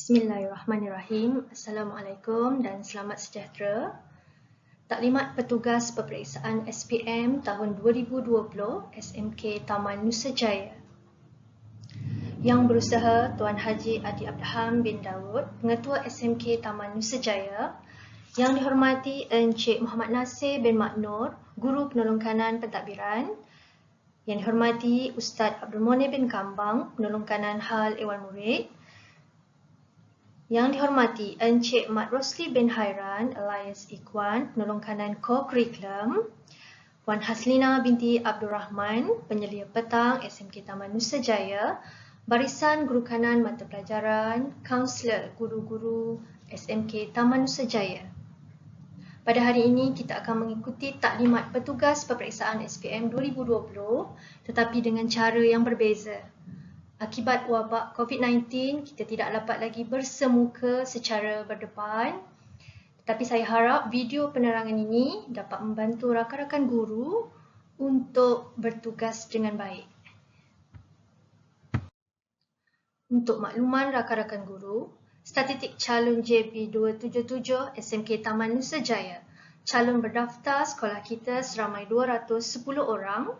Bismillahirrahmanirrahim. Assalamualaikum dan selamat sejahtera. Taklimat Petugas Peperiksaan SPM tahun 2020 SMK Taman Nusajaya. Yang berusaha Tuan Haji Adi Abraham bin Daud, Pengetua SMK Taman Nusajaya. Yang dihormati Encik Muhammad Nasir bin Maknur, Guru Penolong Kanan Pentadbiran. Yang dihormati Ustaz Abdul Monir bin Kambang, Penolong Kanan Hal Ehwal Murid. Yang dihormati Encik Mat Rosli bin Hairan, Alias Ikhwan, Penolong Kanan Co-Curriculum. Puan Haslina binti Abdul Rahman, Penyelia Petang SMK Taman Nusajaya. Barisan Guru Kanan Mata Pelajaran, Kaunselor Guru-Guru SMK Taman Nusajaya. Pada hari ini kita akan mengikuti taklimat Petugas Peperiksaan SPM 2020 tetapi dengan cara yang berbeza. Akibat wabak COVID-19, kita tidak dapat lagi bersemuka secara berdepan. Tetapi saya harap video penerangan ini dapat membantu rakan-rakan guru untuk bertugas dengan baik. Untuk makluman rakan-rakan guru, statistik calon JB 277 SMK Taman Nusajaya. Calon berdaftar sekolah kita seramai 210 orang.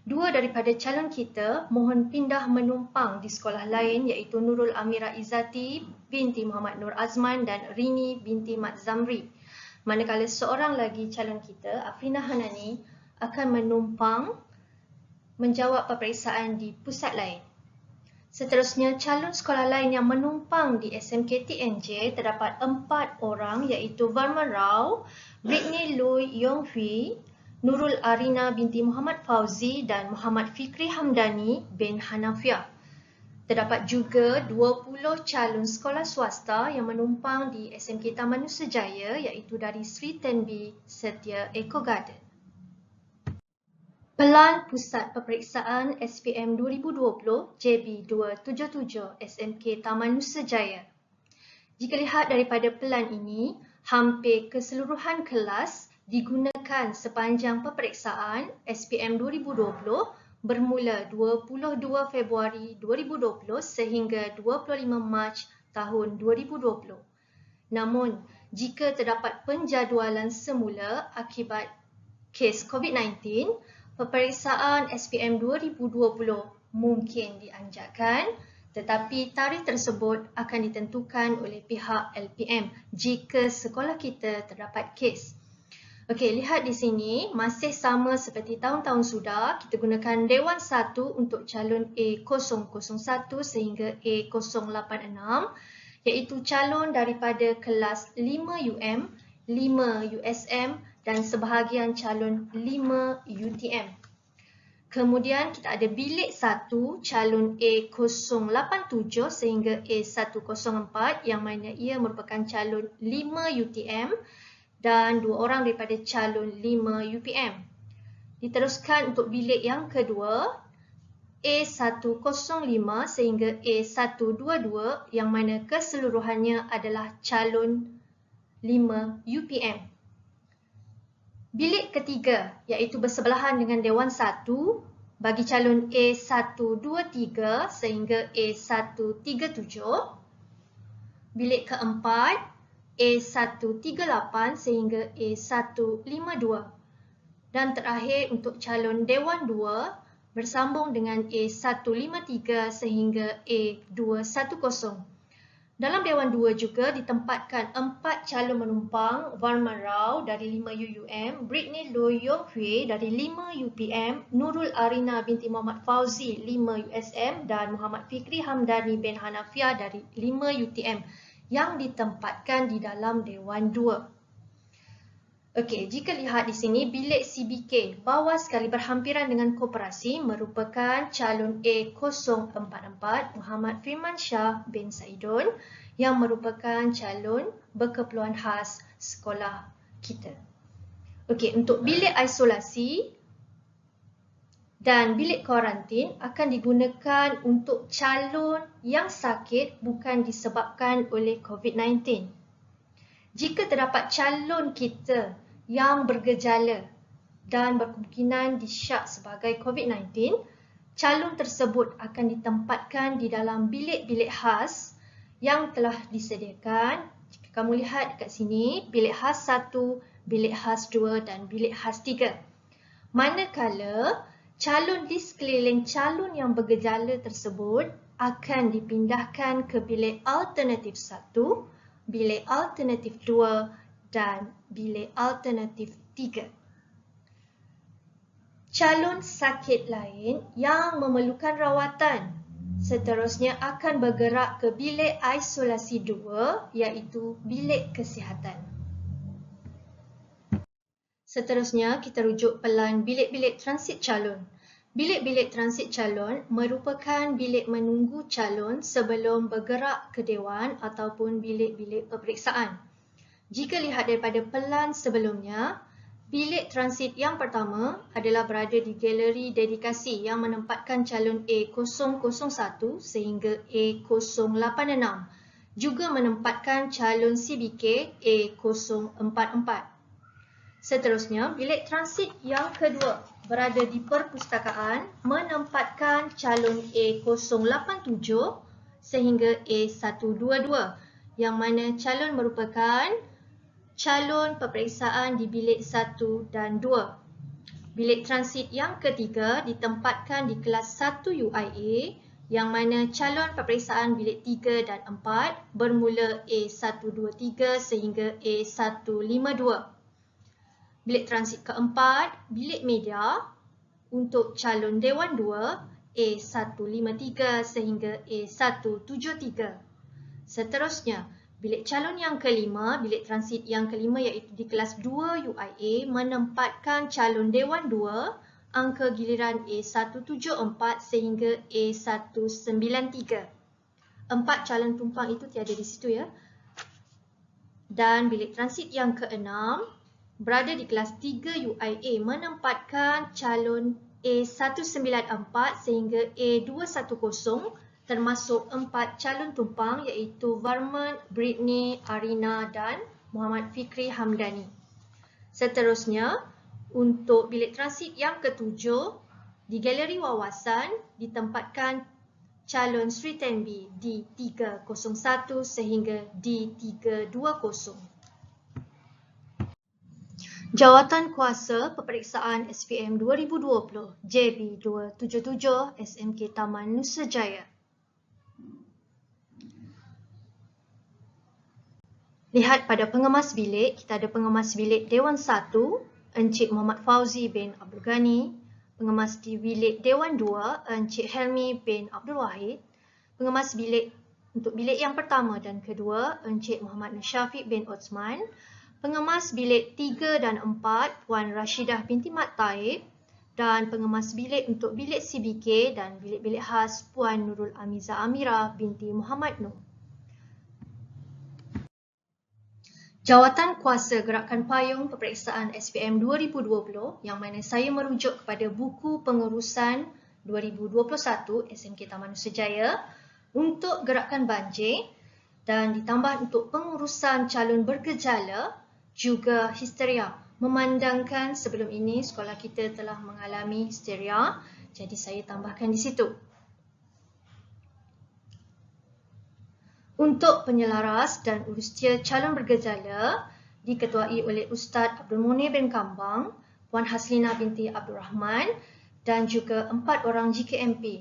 2 daripada calon kita mohon pindah menumpang di sekolah lain iaitu Nurul Amira Izzati binti Muhammad Nur Azman dan Rini binti Mat Zamri. Manakala seorang lagi calon kita, Afrina Hanani, akan menumpang menjawab peperiksaan di pusat lain. Seterusnya, calon sekolah lain yang menumpang di SMK TNJ terdapat 4 orang iaitu Varman Rao, Britney Lui Yong Hui, Nurul Arina binti Muhammad Fauzi dan Muhammad Fikri Hamdani bin Hanafiah. Terdapat juga 20 calon sekolah swasta yang menumpang di SMK Taman Nusajaya iaitu dari Sri Tenbi Setia Eco Garden. Pelan Pusat Peperiksaan SPM 2020 JB 277 SMK Taman Nusajaya. Jika lihat daripada pelan ini, hampir keseluruhan kelas digunakan sepanjang peperiksaan SPM 2020 bermula 22 Februari 2020 sehingga 25 Mac tahun 2020. Namun, jika terdapat penjadualan semula akibat kes COVID-19, peperiksaan SPM 2020 mungkin dianjakkan, tetapi tarikh tersebut akan ditentukan oleh pihak LPM jika sekolah kita terdapat kes. Okey, lihat di sini masih sama seperti tahun-tahun sudah. Kita gunakan Dewan 1 untuk calon A001 sehingga A086 iaitu calon daripada kelas 5UM, 5 USM dan sebahagian calon 5 UTM. Kemudian kita ada bilik 1 calon A087 sehingga A104 yang mana ia merupakan calon 5 UTM dan 2 orang daripada calon 5 UPM. Diteruskan untuk bilik yang kedua, A105 sehingga A122 yang mana keseluruhannya adalah calon 5 UPM. Bilik ketiga iaitu bersebelahan dengan Dewan 1 bagi calon A123 sehingga A137. Bilik keempat A138 sehingga A152 dan terakhir untuk calon Dewan 2 bersambung dengan A153 sehingga A210. Dalam Dewan 2 juga ditempatkan 4 calon menumpang Varman Rao dari 5 UUM, Britney Lui Yong Hui dari 5 UPM, Nurul Arina binti Muhammad Fauzi 5 USM dan Muhammad Fikri Hamdani bin Hanafiah dari 5 UTM. Yang ditempatkan di dalam Dewan 2. Okey, jika lihat di sini, bilik CBK bawah sekali berhampiran dengan koperasi merupakan calon A044 Muhammad Firman Shah bin Saidun yang merupakan calon berkeperluan khas sekolah kita. Okey, untuk bilik isolasi dan bilik kuarantin akan digunakan untuk calon yang sakit bukan disebabkan oleh COVID-19. Jika terdapat calon kita yang bergejala dan berkemungkinan disyak sebagai COVID-19, calon tersebut akan ditempatkan di dalam bilik-bilik khas yang telah disediakan. Jika kamu lihat dekat sini, bilik khas 1, bilik khas 2 dan bilik khas 3. Manakala calon di sekeliling calon yang bergejala tersebut akan dipindahkan ke bilik alternatif 1, bilik alternatif 2 dan bilik alternatif 3. Calon sakit lain yang memerlukan rawatan seterusnya akan bergerak ke bilik isolasi 2 iaitu bilik kesihatan. Seterusnya kita rujuk pelan bilik-bilik transit calon. Bilik-bilik transit calon merupakan bilik menunggu calon sebelum bergerak ke dewan ataupun bilik-bilik peperiksaan. Jika lihat daripada pelan sebelumnya, bilik transit yang pertama adalah berada di galeri dedikasi yang menempatkan calon A001 sehingga A086, juga menempatkan calon CBK A044. Seterusnya, bilik transit yang kedua berada di perpustakaan menempatkan calon A087 sehingga A122 yang mana calon merupakan calon peperiksaan di bilik 1 dan 2. Bilik transit yang ketiga ditempatkan di kelas 1 UIA yang mana calon peperiksaan bilik 3 dan 4 bermula A123 sehingga A152. Bilik transit keempat, bilik media untuk calon Dewan 2 A153 sehingga A173. Seterusnya, bilik calon yang kelima, bilik transit yang kelima iaitu di kelas 2 UIA menempatkan calon Dewan 2 angka giliran A174 sehingga A193. 4 calon tumpang itu tiada di situ ya. Dan bilik transit yang keenam berada di kelas 3 UIA menempatkan calon A194 sehingga A210 termasuk 4 calon tumpang iaitu Varman, Britney, Arina dan Muhammad Fikri Hamdani. Seterusnya, untuk bilik transit yang ketujuh, di galeri wawasan ditempatkan calon Sri Tenbi D301 sehingga D320. Jawatan Kuasa Peperiksaan SPM 2020 JB 277 SMK Taman Nusajaya. Lihat pada pengemas bilik, kita ada pengemas bilik Dewan 1 Encik Muhammad Fauzi bin Abdul Ghani, pengemas di bilik Dewan 2 Encik Helmi bin Abdul Wahid, pengemas bilik untuk bilik yang pertama dan kedua Encik Muhammad Syafiq bin Osman, pengemas bilik 3 dan 4 Puan Rashidah binti Mat Taib dan pengemas bilik untuk bilik CBK dan bilik-bilik khas Puan Nurul Amiza Amira binti Muhammad Nur. Jawatan Kuasa Gerakan Payung Peperiksaan SPM 2020 yang mana saya merujuk kepada buku pengurusan 2021 SMK Taman Nusajaya untuk gerakan banjir dan ditambah untuk pengurusan calon bergejala juga histeria. Memandangkan sebelum ini sekolah kita telah mengalami histeria, jadi saya tambahkan di situ. Untuk penyelaras dan urusia calon bergejala diketuai oleh Ustaz Abdul Munir bin Kambang, Puan Haslina binti Abdul Rahman dan juga 4 orang GKMP.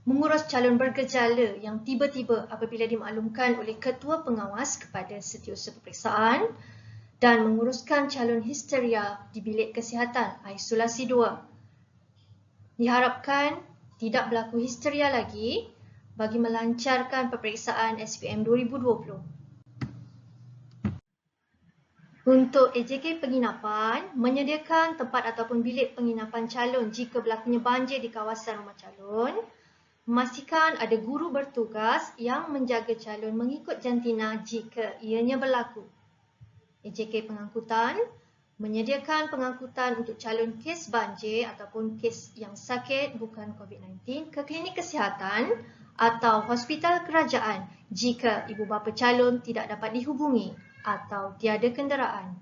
Mengurus calon bergejala yang tiba-tiba apabila dimaklumkan oleh Ketua Pengawas kepada setiausaha peperiksaan dan menguruskan calon histeria di bilik kesihatan isolasi 2. Diharapkan tidak berlaku histeria lagi bagi melancarkan peperiksaan SPM 2020. Untuk AJK penginapan, menyediakan tempat ataupun bilik penginapan calon jika berlakunya banjir di kawasan rumah calon. Memastikan ada guru bertugas yang menjaga calon mengikut jantina jika ianya berlaku. AJK pengangkutan, menyediakan pengangkutan untuk calon kes banjir ataupun kes yang sakit bukan COVID-19 ke klinik kesihatan atau hospital kerajaan jika ibu bapa calon tidak dapat dihubungi atau tiada kenderaan.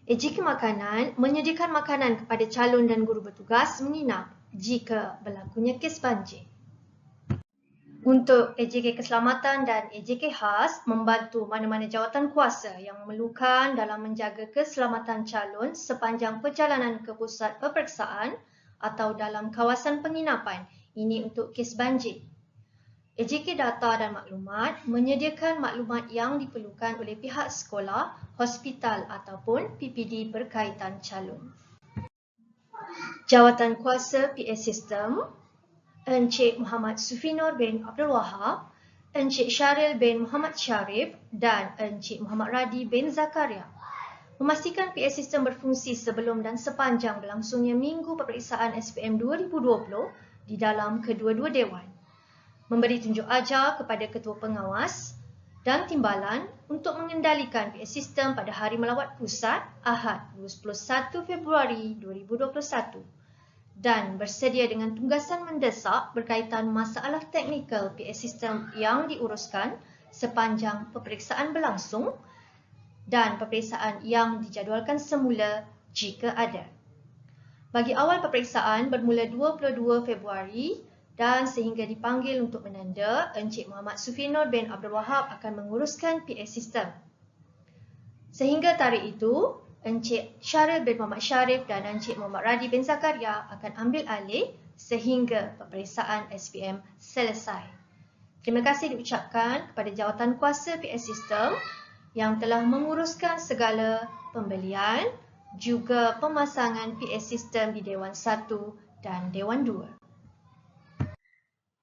AJK makanan, menyediakan makanan kepada calon dan guru bertugas menginap jika berlakunya kes banjir. Untuk AJK Keselamatan dan AJK khas membantu mana-mana jawatan kuasa yang memerlukan dalam menjaga keselamatan calon sepanjang perjalanan ke pusat peperiksaan atau dalam kawasan penginapan. Ini untuk kes banjir. AJK Data dan Maklumat menyediakan maklumat yang diperlukan oleh pihak sekolah, hospital ataupun PPD berkaitan calon. Jawatan kuasa PS System, Encik Muhammad Sufinur bin Abdul Wahab, Encik Syaril bin Muhammad Syarif dan Encik Muhammad Radi bin Zakaria. Memastikan PS System berfungsi sebelum dan sepanjang berlangsungnya Minggu Peperiksaan SPM 2020 di dalam kedua-dua dewan. Memberi tunjuk ajar kepada Ketua Pengawas dan Timbalan untuk mengendalikan PS System pada hari melawat pusat Ahad 21 Februari 2021 dan bersedia dengan tugasan mendesak berkaitan masalah teknikal PS System yang diuruskan sepanjang peperiksaan berlangsung dan peperiksaan yang dijadualkan semula jika ada. Bagi awal peperiksaan bermula 22 Februari dan sehingga dipanggil untuk menanda, Encik Muhammad Sufinur bin Abdul Wahab akan menguruskan PS System. Sehingga tarikh itu, Encik Syaril bin Muhammad Syarif dan Encik Muhammad Radi bin Zakaria akan ambil alih sehingga peperiksaan SPM selesai. Terima kasih diucapkan kepada jawatan kuasa PS System yang telah menguruskan segala pembelian juga pemasangan PS System di Dewan 1 dan Dewan 2.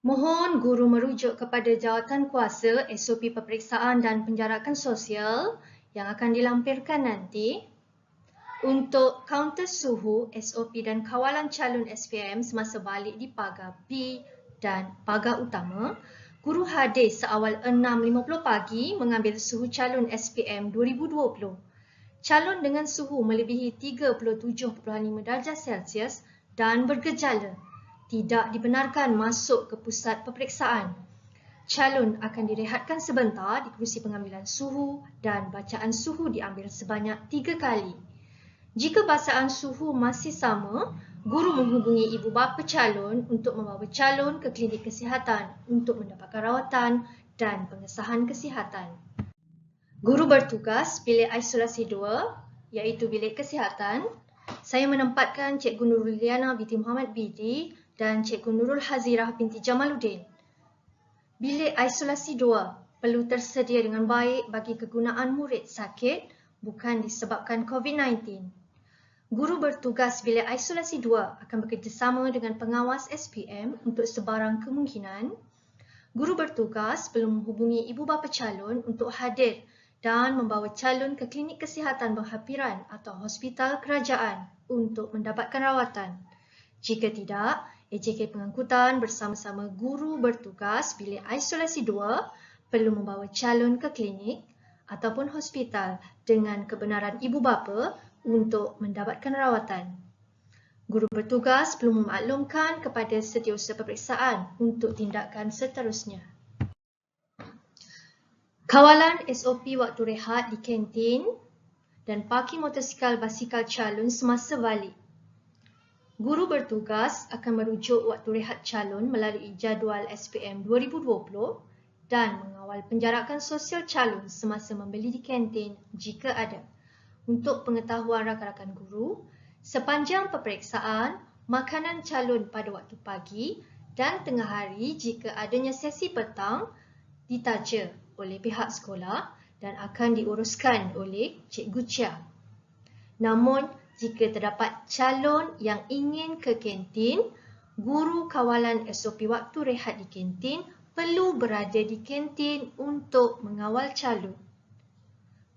Mohon guru merujuk kepada jawatan kuasa SOP peperiksaan dan penjarakan sosial yang akan dilampirkan nanti. Untuk kaunter suhu, SOP dan kawalan calon SPM semasa balik di pagar B dan pagar utama, guru hadir seawal 6.50 pagi mengambil suhu calon SPM 2020. Calon dengan suhu melebihi 37.5 darjah Celsius dan bergejala tidak dibenarkan masuk ke pusat peperiksaan. Calon akan direhatkan sebentar di kerusi pengambilan suhu dan bacaan suhu diambil sebanyak 3 kali. Jika bacaan suhu masih sama, guru menghubungi ibu bapa calon untuk membawa calon ke klinik kesihatan untuk mendapatkan rawatan dan pengesahan kesihatan. Guru bertugas bilik isolasi 2 iaitu bilik kesihatan. Saya menempatkan Cikgu Nurul Liana binti Muhammad Bidi dan Cikgu Nurul Hazirah binti Jamaluddin. Bilik isolasi 2 perlu tersedia dengan baik bagi kegunaan murid sakit bukan disebabkan COVID-19. Guru bertugas bilik isolasi 2 akan bekerjasama dengan pengawas SPM untuk sebarang kemungkinan. Guru bertugas perlu menghubungi ibu bapa calon untuk hadir dan membawa calon ke klinik kesihatan berhampiran atau hospital kerajaan untuk mendapatkan rawatan. Jika tidak, AJK Pengangkutan bersama-sama guru bertugas bilik isolasi 2 perlu membawa calon ke klinik ataupun hospital dengan kebenaran ibu bapa untuk mendapatkan rawatan. Guru bertugas perlu memaklumkan kepada setiausaha peperiksaan untuk tindakan seterusnya. Kawalan SOP waktu rehat di kantin dan parking motosikal basikal calon semasa balik. Guru bertugas akan merujuk waktu rehat calon melalui jadual SPM 2020 dan mengawal penjarakan sosial calon semasa membeli di kantin jika ada. Untuk pengetahuan rakan-rakan guru, sepanjang peperiksaan, makanan calon pada waktu pagi dan tengah hari jika adanya sesi petang ditaja oleh pihak sekolah dan akan diuruskan oleh Cikgu Chia. Namun, jika terdapat calon yang ingin ke kantin, guru kawalan SOP waktu rehat di kantin perlu berada di kantin untuk mengawal calon.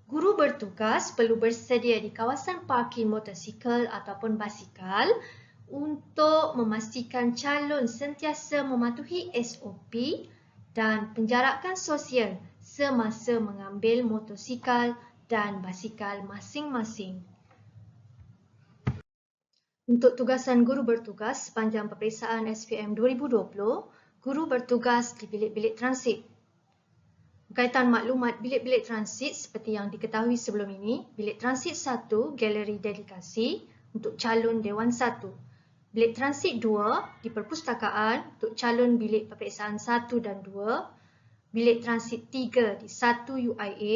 Guru bertugas perlu bersedia di kawasan parking motosikal ataupun basikal untuk memastikan calon sentiasa mematuhi SOP dan penjarakan sosial semasa mengambil motosikal dan basikal masing-masing. Untuk tugasan guru bertugas sepanjang peperiksaan SPM 2020, guru bertugas di bilik-bilik transit. Berkaitan maklumat bilik-bilik transit seperti yang diketahui sebelum ini, bilik transit 1, galeri dedikasi untuk calon Dewan 1. Bilik transit 2 di perpustakaan untuk calon bilik peperiksaan 1 dan 2. Bilik transit 3 di 1 UIA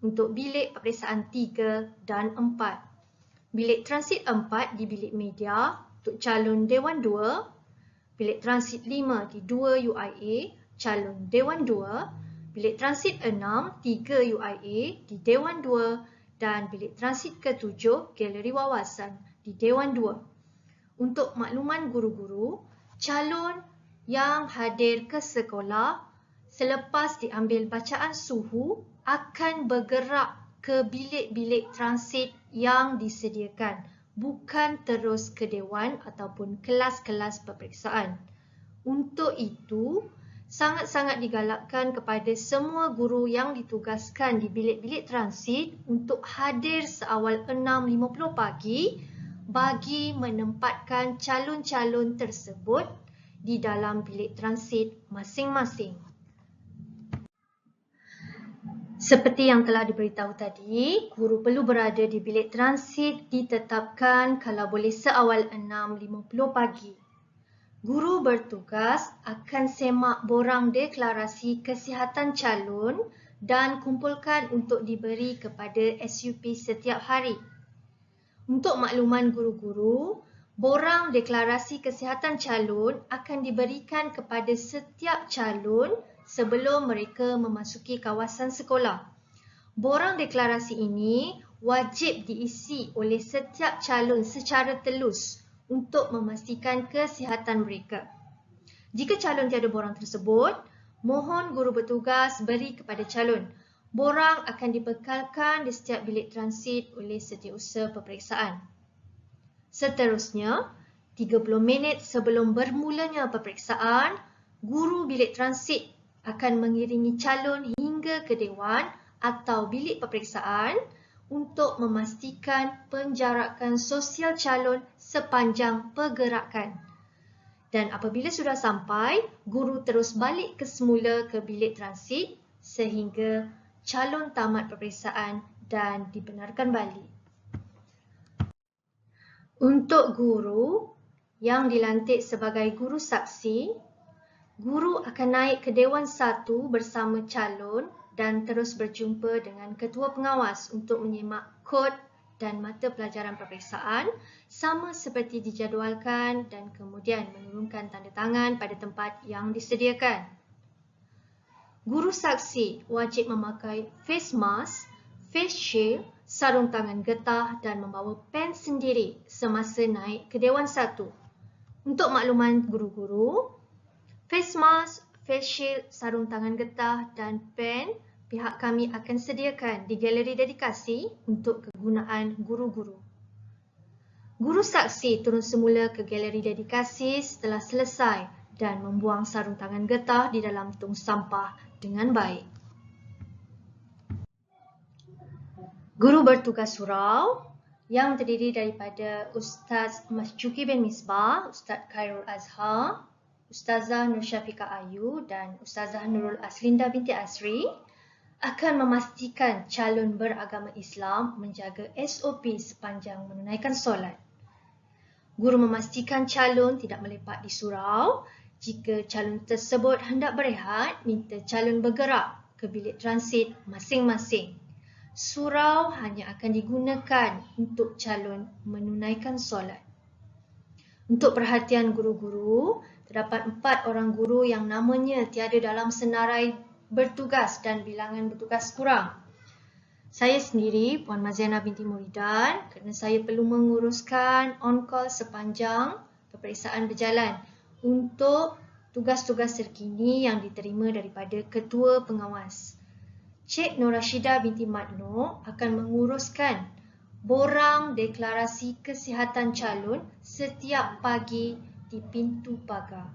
untuk bilik peperiksaan 3 dan 4. Bilik transit 4 di bilik media untuk calon Dewan 2. Bilik transit 5 di 2 UIA, calon Dewan 2. Bilik transit 6, 3 UIA di Dewan 2. Dan bilik transit ke-7, Galeri Wawasan di Dewan 2. Untuk makluman guru-guru, calon yang hadir ke sekolah selepas diambil bacaan suhu akan bergerak ke bilik-bilik transit yang disediakan, bukan terus ke dewan ataupun kelas-kelas peperiksaan. Untuk itu, sangat-sangat digalakkan kepada semua guru yang ditugaskan di bilik-bilik transit untuk hadir seawal 6.50 pagi bagi menempatkan calon-calon tersebut di dalam bilik transit masing-masing. Seperti yang telah diberitahu tadi, guru perlu berada di bilik transit ditetapkan kalau boleh seawal 6.50 pagi. Guru bertugas akan semak borang deklarasi kesihatan calon dan kumpulkan untuk diberi kepada SUP setiap hari. Untuk makluman guru-guru, borang deklarasi kesihatan calon akan diberikan kepada setiap calon sebelum mereka memasuki kawasan sekolah. Borang deklarasi ini wajib diisi oleh setiap calon secara telus untuk memastikan kesihatan mereka. Jika calon tiada borang tersebut, mohon guru bertugas beri kepada calon. Borang akan dibekalkan di setiap bilik transit oleh setiausaha peperiksaan. Seterusnya, 30 minit sebelum bermulanya peperiksaan, guru bilik transit akan mengiringi calon hingga ke dewan atau bilik peperiksaan untuk memastikan penjarakan sosial calon sepanjang pergerakan. Dan apabila sudah sampai, guru terus balik ke semula ke bilik transit sehingga calon tamat peperiksaan dan dibenarkan balik. Untuk guru yang dilantik sebagai guru saksi, guru akan naik ke Dewan 1 bersama calon dan terus berjumpa dengan ketua pengawas untuk menyimak kod dan mata pelajaran peperiksaan sama seperti dijadualkan dan kemudian menurunkan tanda tangan pada tempat yang disediakan. Guru saksi wajib memakai face mask, face shield, sarung tangan getah dan membawa pen sendiri semasa naik ke Dewan 1. Untuk makluman guru-guru, face mask, face shield, sarung tangan getah dan pen pihak kami akan sediakan di galeri dedikasi untuk kegunaan guru-guru. Guru saksi turun semula ke galeri dedikasi setelah selesai dan membuang sarung tangan getah di dalam tong sampah dengan baik. Guru bertugas surau yang terdiri daripada Ustaz Masjuki bin Misbah, Ustaz Khairul Azhar, Ustazah Nur Syafiqah Ayu dan Ustazah Nurul Aslinda binti Asri akan memastikan calon beragama Islam menjaga SOP sepanjang menunaikan solat. Guru memastikan calon tidak melepak di surau. Jika calon tersebut hendak berehat, minta calon bergerak ke bilik transit masing-masing. Surau hanya akan digunakan untuk calon menunaikan solat. Untuk perhatian guru-guru, terdapat 4 orang guru yang namanya tiada dalam senarai bertugas dan bilangan bertugas kurang. Saya sendiri, Puan Maziana binti Muridan, kerana saya perlu menguruskan on-call sepanjang peperiksaan berjalan untuk tugas-tugas terkini yang diterima daripada Ketua Pengawas. Cik Nur Rashidah binti Mat Noor akan menguruskan borang deklarasi kesihatan calon setiap pagi di pintu pagar.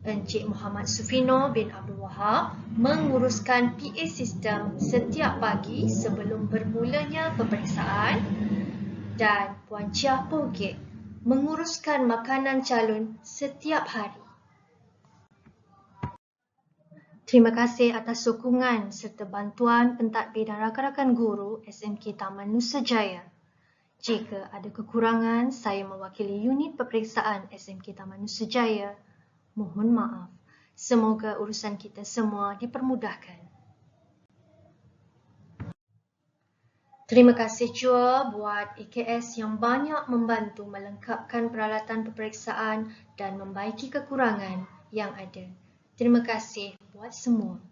Encik Muhammad Sufino bin Abdul Wahab menguruskan PA sistem setiap pagi sebelum bermulanya peperiksaan dan Puan Chia Pogek menguruskan makanan calon setiap hari. Terima kasih atas sokongan serta bantuan pentadbir dan rakan-rakan guru SMK Taman Nusajaya. Jika ada kekurangan, saya mewakili unit peperiksaan SMK Taman Nusajaya. Mohon maaf. Semoga urusan kita semua dipermudahkan. Terima kasih jua buat EKS yang banyak membantu melengkapkan peralatan peperiksaan dan membaiki kekurangan yang ada. Terima kasih buat semua.